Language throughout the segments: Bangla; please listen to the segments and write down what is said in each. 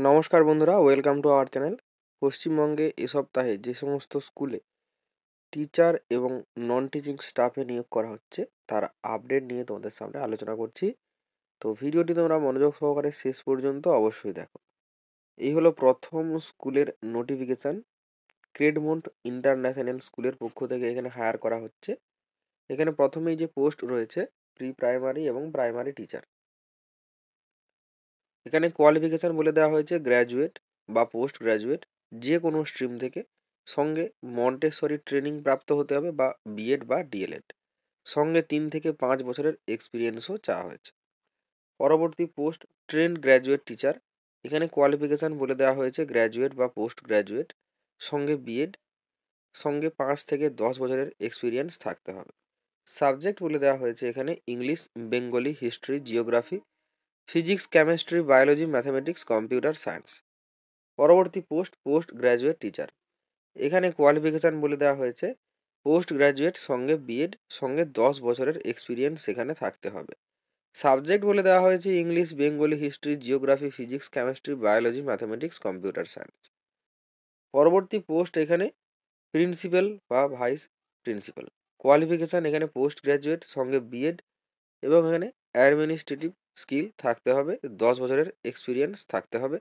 নমস্কার বন্ধুরা, ওয়েলকাম টু আওয়ার চ্যানেল। পশ্চিমবঙ্গে এ সপ্তাহে যে সমস্ত স্কুলে টিচার এবং নন টিচিং স্টাফে নিয়োগ করা হচ্ছে তার আপডেট নিয়ে তোমাদের সামনে আলোচনা করছি। তো ভিডিওটি তোমরা মনোযোগ সহকারে শেষ পর্যন্ত অবশ্যই দেখো। এই হলো প্রথম স্কুলের নোটিফিকেশান। ক্রেডমন্ট ইন্টারন্যাশনাল স্কুলের পক্ষ থেকে এখানে হায়ার করা হচ্ছে। এখানে প্রথমেই যে পোস্ট রয়েছে প্রি প্রাইমারি এবং প্রাইমারি টিচার। এখানে কোয়ালিফিকেশান বলে দেওয়া হয়েছে গ্র্যাজুয়েট বা পোস্ট গ্র্যাজুয়েট যে কোনো স্ট্রিম থেকে, সঙ্গে মন্টেসরি ট্রেনিং প্রাপ্ত হতে হবে বা বিএড বা ডিএলএড, সঙ্গে 3 থেকে 5 বছরের এক্সপিরিয়েন্সও চাওয়া হয়েছে। পরবর্তী পোস্ট ট্রেন্ড গ্র্যাজুয়েট টিচার। এখানে কোয়ালিফিকেশান বলে দেওয়া হয়েছে গ্র্যাজুয়েট বা পোস্ট গ্র্যাজুয়েট, সঙ্গে বিএড, সঙ্গে 5 থেকে 10 বছরের এক্সপিরিয়েন্স থাকতে হবে। সাবজেক্ট বলে দেওয়া হয়েছে এখানে English, Bengali, history, geography, physics, chemistry, biology, mathematics, computer science. পরবর্তী পোস্ট পোস্ট গ্র্যাজুয়েট টিচার। এখানে কোয়ালিফিকেশান বলে দেওয়া হয়েছে পোস্ট গ্র্যাজুয়েট সঙ্গে বিএড, সঙ্গে 10 বছরের এক্সপিরিয়েন্স সেখানে থাকতে হবে। সাবজেক্ট বলে দেওয়া হয়েছে English, Bengali, history, geography, physics, chemistry, biology, mathematics, computer science. পরবর্তী পোস্ট এখানে প্রিন্সিপাল বা ভাইস প্রিন্সিপাল। কোয়ালিফিকেশান এখানে পোস্ট গ্র্যাজুয়েট সঙ্গে বিএড এবং এখানে অ্যাডমিনিস্ট্রেটিভ স্কিল থাকতে হবে, 10 বছরের এক্সপিরিয়েন্স থাকতে হবে।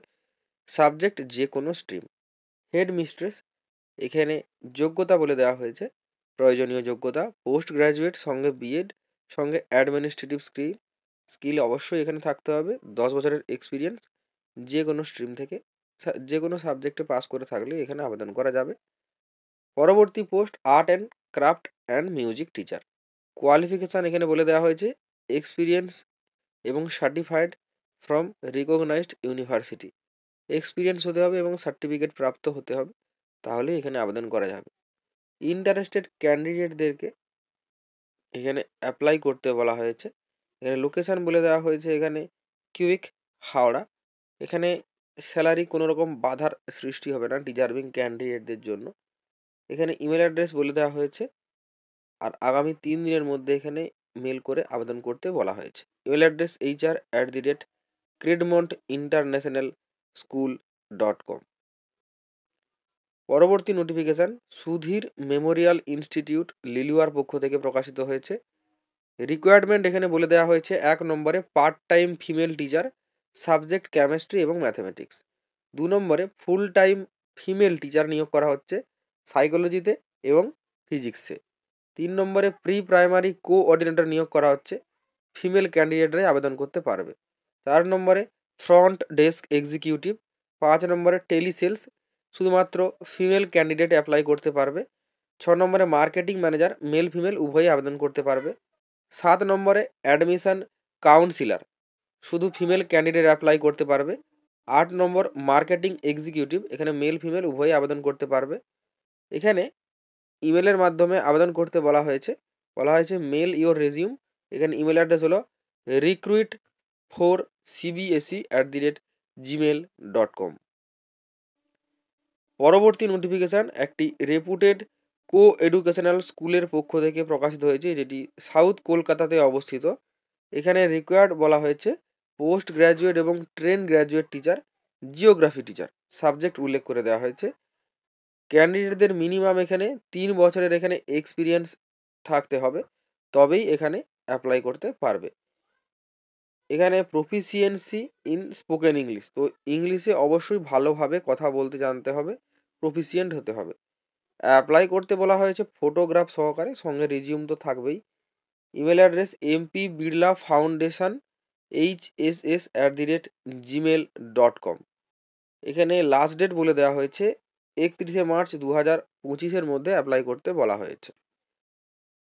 সাবজেক্ট যে কোনো স্ট্রিম। Head mistress. এখানে যোগ্যতা বলে দেওয়া হয়েছে প্রয়োজনীয় যোগ্যতা পোস্ট গ্র্যাজুয়েট সঙ্গে বিএড, সঙ্গে অ্যাডমিনিস্ট্রেটিভ স্কিল অবশ্যই এখানে থাকতে হবে, 10 বছরের এক্সপিরিয়েন্স যে কোনো স্ট্রিম থেকে, যে কোনো সাবজেক্টে পাস করে থাকলে এখানে আবেদন করা যাবে। পরবর্তী post art and craft and music teacher. Qualification এখানে বলে দেওয়া হয়েছে এক্সপিরিয়েন্স এবং certified from recognised university. Experience হতে হবে এবং সার্টিফিকেট প্রাপ্ত হতে হবে, তাহলে এখানে আবেদন করা যাবে। ইন্টারেস্টেড ক্যান্ডিডেটদেরকে এখানে অ্যাপ্লাই করতে বলা হয়েছে। এখানে লোকেশান বলে দেওয়া হয়েছে এখানে কিউইক, হাওড়া। এখানে স্যালারি কোনো রকম বাধার সৃষ্টি হবে না ডিজার্ভিং ক্যান্ডিডেটদের জন্য। এখানে ইমেল অ্যাড্রেস বলে দেওয়া হয়েছে, আর আগামী 3 দিনের মধ্যে এখানে মেল করে আবেদন করতে বলা হয়েছে। Email address hr@credmontinternationalschool.com। পরবর্তী নোটিফিকেশান সুধীর মেমোরিয়াল ইনস্টিটিউট লিলুয়ার পক্ষ থেকে প্রকাশিত হয়েছে। রিকোয়ারমেন্ট এখানে বলে দেওয়া হয়েছে 1 নম্বরে part time female teacher, subject chemistry এবং ম্যাথামেটিক্স। 2 নম্বরে ফুল টাইম ফিমেল টিচার নিয়োগ করা হচ্ছে সাইকোলজিতে এবং ফিজিক্সে। 3 নম্বরে প্রি প্রাইমারি কোঅর্ডিনেটর নিয়োগ করা হচ্ছে, ফিমেল ক্যান্ডিডেটরাই আবেদন করতে পারবে। 4 নম্বরে ফ্রন্ট ডেস্ক এক্সিকিউটিভ। 5 নম্বরে টেলিসেলস, শুধুমাত্র ফিমেল ক্যান্ডিডেট অ্যাপ্লাই করতে পারবে। 6 নম্বরে মার্কেটিং ম্যানেজার, মেল ফিমেল উভয়ই আবেদন করতে পারবে। 7 নম্বরে অ্যাডমিশন কাউন্সিলর, শুধু ফিমেল ক্যান্ডিডেট অ্যাপ্লাই করতে পারবে। 8 নম্বর মার্কেটিং এক্সিকিউটিভ, এখানে মেল ফিমেল উভয়ই আবেদন করতে পারবে। এখানে ইমেলের মাধ্যমে আবেদন করতে বলা হয়েছে মেল ইওর রেজিউম। এখানে ইমেল অ্যাড্রেস হলো recruit4cbse@gmail.com। পরবর্তী নোটিফিকেশান একটি রেপুটেড কো এডুকেশনাল স্কুলের পক্ষ থেকে প্রকাশিত হয়েছে, যেটি সাউথ কলকাতাতে অবস্থিত। এখানে রিকোয়ার্ড বলা হয়েছে পোস্ট গ্র্যাজুয়েট এবং train graduate teacher, geography teacher. Subject উল্লেখ করে দেওয়া হয়েছে। ক্যান্ডিডেটদের মিনিমাম এখানে 3 বছরের এখানে এক্সপিরিয়েন্স থাকতে হবে, তবেই এখানে অ্যাপ্লাই করতে পারবে। এখানে প্রফিসিয়েন্সি ইন স্পোকেন ইংলিশ, তো ইংলিশে অবশ্যই ভালোভাবে কথা বলতে জানতে হবে, প্রফিসিয়েন্ট হতে হবে। অ্যাপ্লাই করতে বলা হয়েছে ফটোগ্রাফ সহকারে, সঙ্গে রিজিউম তো থাকবেই। Email address MP Birla foundation hss@gmail.com। এখানে লাস্ট ডেট বলে দেওয়া হয়েছে 31শে মার্চ 2025-এর মধ্যে অ্যাপ্লাই করতে বলা হয়েছে।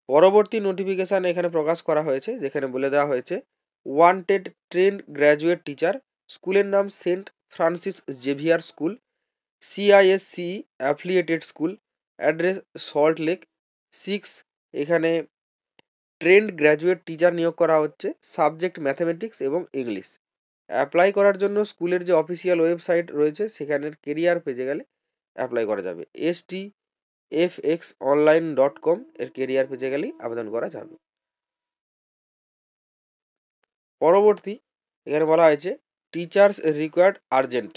পরবর্তী নোটিফিকেশান এখানে প্রকাশ করা হয়েছে, যেখানে বলে দেওয়া হয়েছে ওয়ান্টেড ট্রেন্ড গ্র্যাজুয়েট টিচার। স্কুলের নাম Saint Francis Xavier school, CISC affiliated school, address Salt Lake 6। এখানে ট্রেন্ড গ্র্যাজুয়েট টিচার নিয়োগ করা হচ্ছে, সাবজেক্ট ম্যাথামেটিক্স এবং ইংলিশ। অ্যাপ্লাই করার জন্য স্কুলের যে অফিসিয়াল ওয়েবসাইট রয়েছে সেখানের কেরিয়ার পেজে গেলে অ্যাপ্লাই করা যাবে। stfxonline.com এর কেরিয়ার পেজে গেলেই আবেদন করা যাবে। পরবর্তী এখানে বলা হয়েছে টিচার্স রিকোয়ার্ড আর্জেন্ট।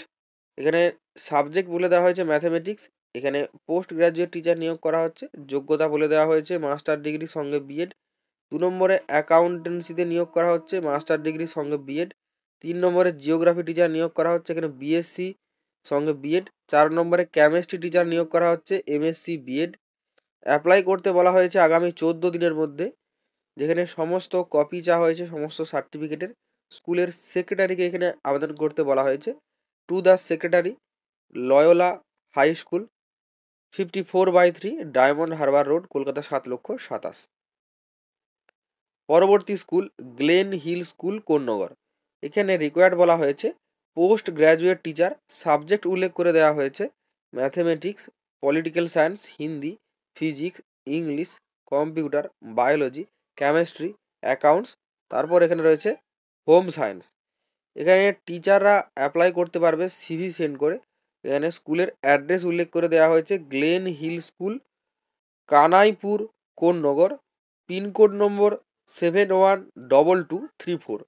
এখানে সাবজেক্ট বলে দেওয়া হয়েছে ম্যাথামেটিক্স। এখানে পোস্ট গ্র্যাজুয়েট টিচার নিয়োগ করা হচ্ছে। যোগ্যতা বলে দেওয়া হয়েছে মাস্টার ডিগ্রি সঙ্গে বিএড। 2 নম্বরে অ্যাকাউন্টেন্সিতে নিয়োগ করা হচ্ছে মাস্টার ডিগ্রি সঙ্গে বিএড। 3 নম্বরে জিওগ্রাফি টিচার নিয়োগ করা হচ্ছে এখানে বিএসসি সঙ্গে বিএড। 4 নম্বরে কেমিস্ট্রি টিচার নিয়োগ করা হচ্ছে এমএসসি বিএড। অ্যাপ্লাই করতে বলা হয়েছে আগামী 14 দিনের মধ্যে। যেখানে সমস্ত কপি চাওয়া হয়েছে সমস্ত সার্টিফিকেটের। স্কুলের সেক্রেটারিকে এখানে আবেদন করতে বলা হয়েছে। To the secretary, Loyola high school, 54/3 Diamond Harbour road, Kolkata 7,27,000। পরবর্তী school Glen Hill school, Konnagar. এখানে রিকোয়ার্ড বলা হয়েছে পোস্ট গ্র্যাজুয়েট টিচার। সাবজেক্ট উল্লেখ করে দেওয়া হয়েছে mathematics, political science, Hindi, physics, English, computer, biology, chemistry, accounts. তারপর এখানে রয়েছে হোম সায়েন্স। এখানে টিচাররা অ্যাপ্লাই করতে পারবে সিভি সেন্ড করে। এখানে স্কুলের অ্যাড্রেস উল্লেখ করে দেওয়া হয়েছে Glen Hill school, Kanaipur, Konnagar, pin code number 712234,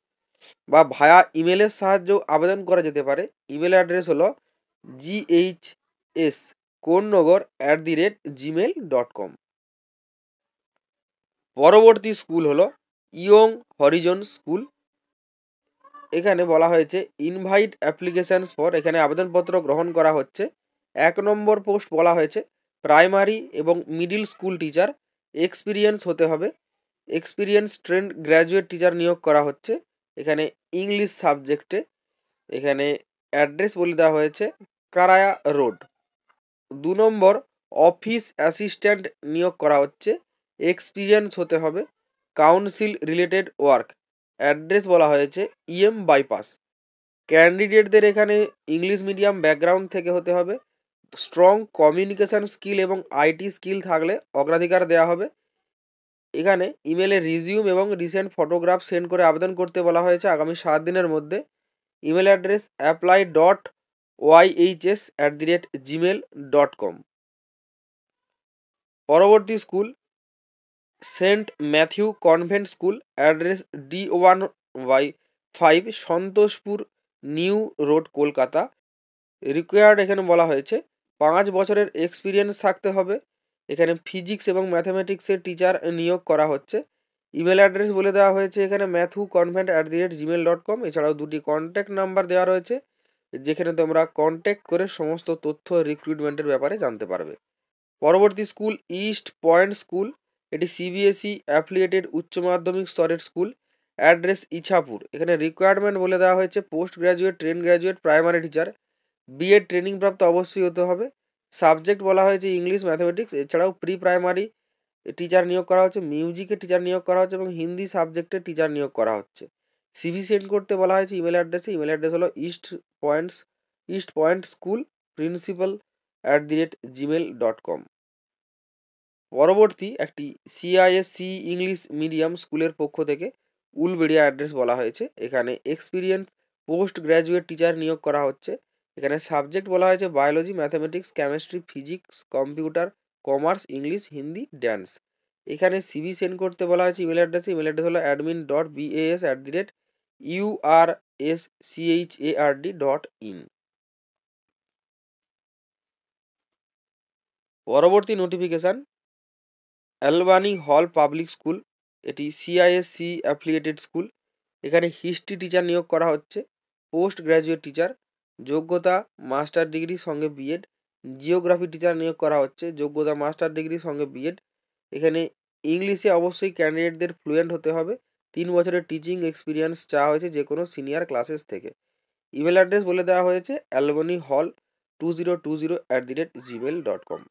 বা ভায়া ইমেলের সাহায্যেও আবেদন করা যেতে পারে। ইমেল অ্যাড্রেস হলো ghskonnogar@gmail.com। পরবর্তী স্কুল হলো ইয়ং হরিজন স্কুল। এখানে বলা হয়েছে ইনভাইট অ্যাপ্লিকেশনস ফর, এখানে আবেদনপত্র গ্রহণ করা হচ্ছে। 1 নম্বর পোস্ট বলা হয়েছে প্রাইমারি এবং মিডিল স্কুল টিচার, এক্সপিরিয়েন্স হতে হবে। এক্সপিরিয়েন্স ট্রেন্ড গ্র্যাজুয়েট টিচার নিয়োগ করা হচ্ছে এখানে ইংলিশ সাবজেক্টে। এখানে অ্যাড্রেস বলে দেওয়া হয়েছে কারায়া রোড। 2 নম্বর অফিস অ্যাসিস্ট্যান্ট নিয়োগ করা হচ্ছে, এক্সপিরিয়েন্স হতে হবে কাউন্সিল রিলেটেড ওয়ার্ক। অ্যাড্রেস বলা হয়েছে ইএম বাইপাস। ক্যান্ডিডেটদের এখানে ইংলিশ মিডিয়াম ব্যাকগ্রাউন্ড থেকে হতে হবে। স্ট্রং কমিউনিকেশন স্কিল এবং আইটি স্কিল থাকলে অগ্রাধিকার দেওয়া হবে। এখানে ইমেলে রিজিউম এবং রিসেন্ট ফটোগ্রাফ সেন্ড করে আবেদন করতে বলা হয়েছে আগামী 7 দিনের মধ্যে। Email address apply.yhs@gmail.com। পরবর্তী school Saint Matthew convent school, address D1/5 Santoshpur new road, Kolkata. Required এখানে বলা হয়েছে 5 বছরের এক্সপিরিয়েন্স থাকতে হবে। এখানে ফিজিক্স এবং ম্যাথামেটিক্সের টিচার নিয়োগ করা হচ্ছে। ইমেল অ্যাড্রেস বলে দেওয়া হয়েছে এখানে mathuconvent@gmail.com। এছাড়াও 2টি কন্ট্যাক্ট নাম্বার দেওয়া রয়েছে যেখানে তোমরা কন্ট্যাক্ট করে সমস্ত তথ্য রিক্রুটমেন্টের ব্যাপারে জানতে পারবে। পরবর্তী স্কুল ইস্ট পয়েন্ট স্কুল, এটি সিবিএসই অ্যাফিলিয়েটেড উচ্চ মাধ্যমিক স্তরের স্কুল। অ্যাড্রেস ইছাপুর। এখানে রিকোয়ারমেন্ট বলে দেওয়া হয়েছে post graduate, train graduate, primary teacher, BEd training প্রাপ্ত অবশ্যই হতে হবে। সাবজেক্ট বলা হয়েছে ইংলিশ, ম্যাথামেটিক্স। এছাড়াও প্রি প্রাইমারি টিচার নিয়োগ করা হচ্ছে, মিউজিকের টিচার নিয়োগ করা হচ্ছে এবং হিন্দি সাবজেক্টের টিচার নিয়োগ করা হচ্ছে। সিভি সেন্ড করতে বলা হয়েছে ইমেল অ্যাড্রেসে। ইমেল অ্যাড্রেস হলো ইস্ট পয়েন্ট স্কুল প্রিন্সিপাল@gmail.com। পরবর্তী একটি সিআইএসসি ইংলিশ মিডিয়াম স্কুলের পক্ষ থেকে উলবেড়িয়া অ্যাড্রেস বলা হয়েছে। এখানে এক্সপিরিয়েন্স পোস্ট গ্র্যাজুয়েট টিচার নিয়োগ করা হচ্ছে। এখানে সাবজেক্ট বলা হয়েছে biology, mathematics, chemistry, physics, computer, commerce, English, Hindi, dance. এখানে সিভি সেন্ড করতে বলা হয়েছে ইমেল অ্যাড্রেসে। ইমেল অ্যাড্রেস হলো admin.bas@urschard.in। পরবর্তী নোটিফিকেশান অ্যালবানি হল পাবলিক স্কুল, এটি সিআইএসসি অ্যাফিলিয়েটেড স্কুল। এখানে হিস্ট্রি টিচার নিয়োগ করা হচ্ছে, পোস্ট গ্র্যাজুয়েট টিচার, যোগ্যতা মাস্টার ডিগ্রি সঙ্গে বিএড। জিওগ্রাফি টিচার নিয়োগ করা হচ্ছে, যোগ্যতা মাস্টার ডিগ্রি সঙ্গে বিএড। এখানে ইংলিশে অবশ্যই ক্যান্ডিডেটদের ফ্লুয়েন্ট হতে হবে। 3 বছরের টিচিং এক্সপিরিয়েন্স চাওয়া হয়েছে যে কোনো সিনিয়র ক্লাসেস থেকে। ইমেল অ্যাড্রেস বলে দেওয়া হয়েছে অ্যালবানি হল 2020@gmail.com।